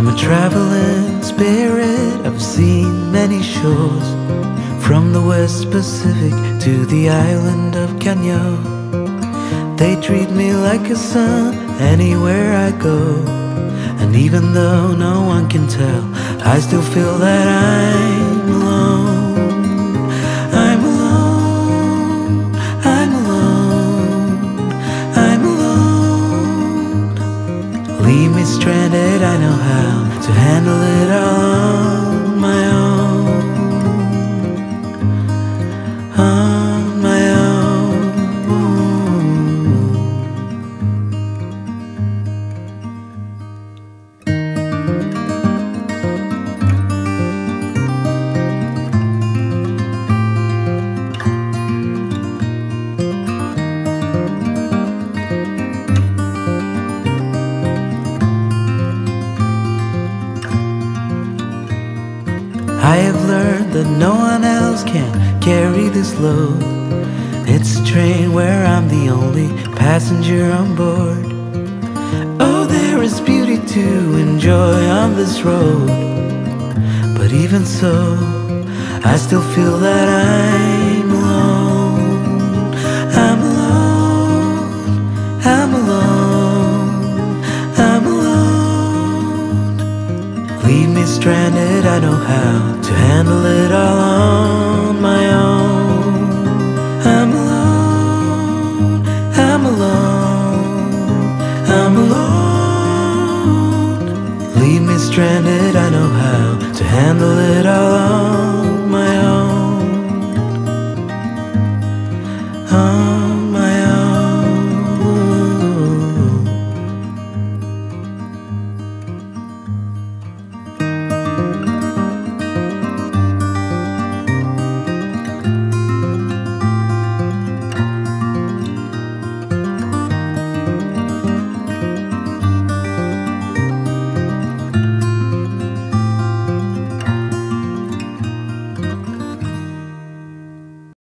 I'm a traveling spirit, I've seen many shores, from the West Pacific to the island of Kenya. They treat me like a son anywhere I go, and even though no one can tell, I still feel that I'm alone. I'm alone, I'm alone, I'm alone. Leave me stranded, I know how to handle it all on my own. On my own. I have learned that no one else can carry this load. It's a train where I'm the only passenger on board. Oh, there is beauty to enjoy on this road, but even so, I still feel that I'm alone. I'm alone, I'm alone, I'm alone. Leave me stranded, I know how to handle it all on my own. I'm alone, I'm alone, I'm alone. Leave me stranded, I know how to handle it all on my own.